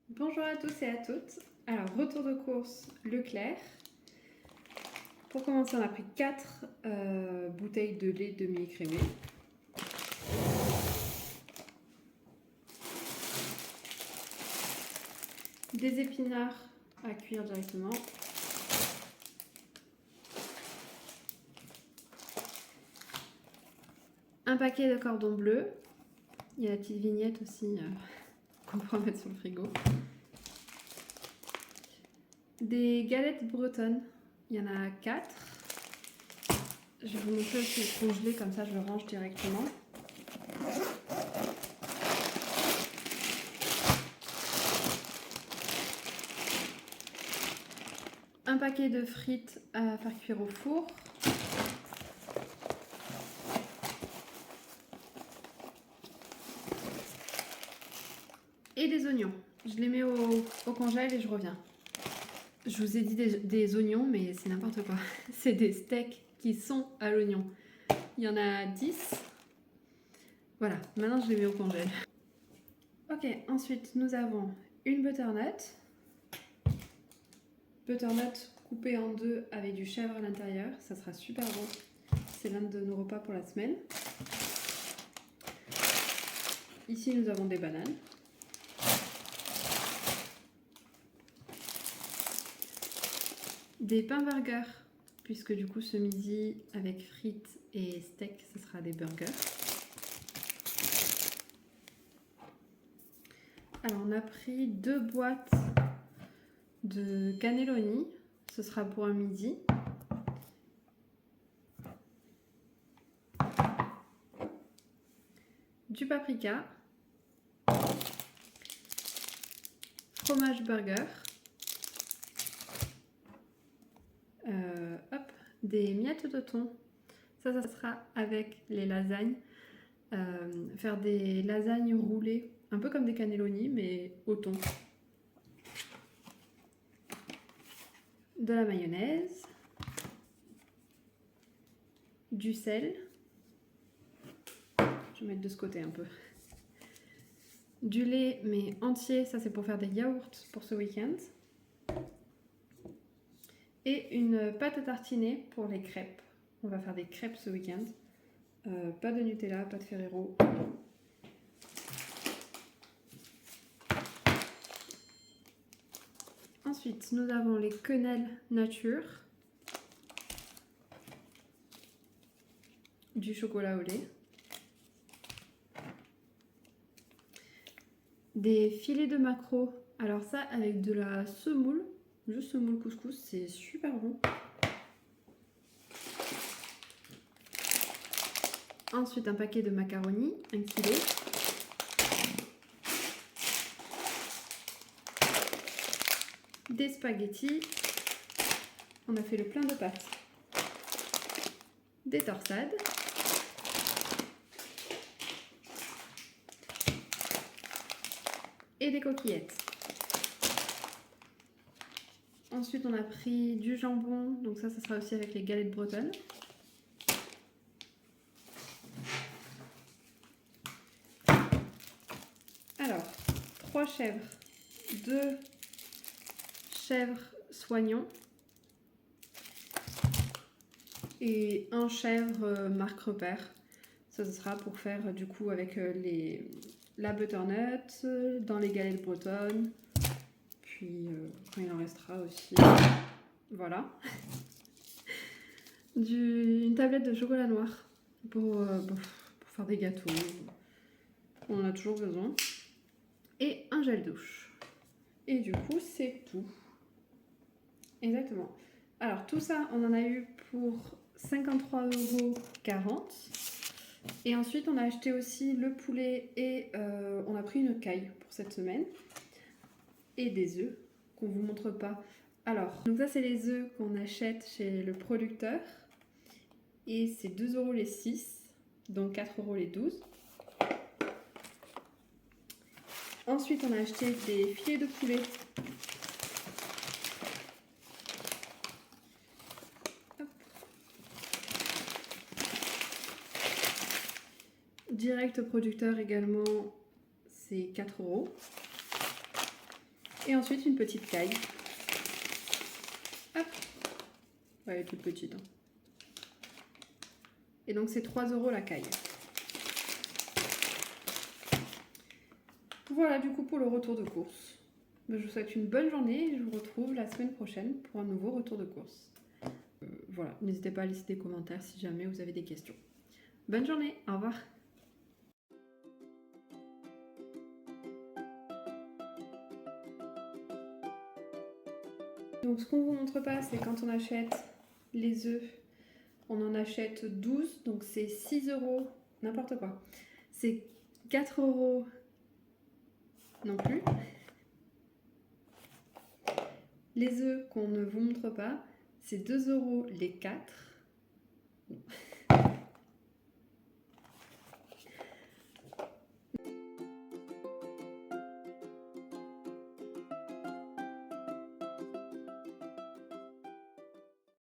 Bonjour à tous et à toutes. Alors, retour de course Leclerc. Pour commencer, on a pris 4 bouteilles de lait demi-écrémé. Des épinards à cuire directement. Un paquet de cordon bleu. Il y a la petite vignette aussi qu'on pourra mettre sur le frigo. Des galettes bretonnes. Il y en a 4. Je vais vous montrer aussi le congelé, comme ça je le range directement. Un paquet de frites à faire cuire au four. Et des oignons. Je les mets au congèle et je reviens. Je vous ai dit des oignons, mais c'est n'importe quoi. C'est des steaks qui sont à l'oignon. Il y en a 10. Voilà, maintenant je les mets au congèle. Ok, ensuite nous avons une butternut. Butternut coupée en deux avec du chèvre à l'intérieur. Ça sera super bon. C'est l'un de nos repas pour la semaine. Ici nous avons des bananes. Des pains burgers, puisque du coup ce midi avec frites et steak, ce sera des burgers. Alors on a pris 2 boîtes de cannelloni, ce sera pour un midi. Du paprika, fromage burger, des miettes de thon. Ça sera avec les lasagnes. Faire des lasagnes roulées, un peu comme des cannelloni, mais au thon. De la mayonnaise, du sel. Je vais mettre de ce côté un peu. Du lait, mais entier, ça c'est pour faire des yaourts pour ce week-end. Et une pâte à tartiner pour les crêpes. On va faire des crêpes ce week-end. Pas de Nutella, pas de Ferrero. Ensuite, nous avons les quenelles nature. Du chocolat au lait. Des filets de maquereau. Alors ça, avec de la semoule. Juste semoule couscous, c'est super bon. Ensuite, un paquet de macaroni, 1 kg. Des spaghettis. On a fait le plein de pâtes. Des torsades. Et des coquillettes. Ensuite, on a pris du jambon. Donc ça sera aussi avec les galettes bretonnes. Alors, 3 chèvres, 2 chèvres soignons et un chèvre marque repère. Ça ce sera pour faire du coup avec la butternut, dans les galettes bretonnes, puis quand il en restera aussi. Voilà. Une tablette de chocolat noir pour faire des gâteaux. On en a toujours besoin. Et un gel douche. Et du coup, c'est tout. Exactement. Alors, tout ça, on en a eu pour 53,40 €. Et ensuite, on a acheté aussi le poulet et on a pris une caille pour cette semaine. Et des œufs qu'on ne vous montre pas. Alors, donc ça, c'est les œufs qu'on achète chez le producteur. Et c'est 2 € les 6, donc 4 € les 12. Ensuite, on a acheté des filets de poulet. Hop. Direct producteur également, c'est 4 €. Et ensuite une petite caille. Hop. Ouais, elle est toute petite. Hein. Et donc c'est 3 € la caille. Voilà du coup pour le retour de course. Je vous souhaite une bonne journée et je vous retrouve la semaine prochaine pour un nouveau retour de course. Voilà, n'hésitez pas à laisser des commentaires si jamais vous avez des questions. Bonne journée, au revoir. Donc ce qu'on vous montre pas, c'est quand on achète les œufs, on en achète 12, donc c'est 6 €, n'importe quoi. C'est 4 € non plus. Les œufs qu'on ne vous montre pas, c'est 2 € les 4.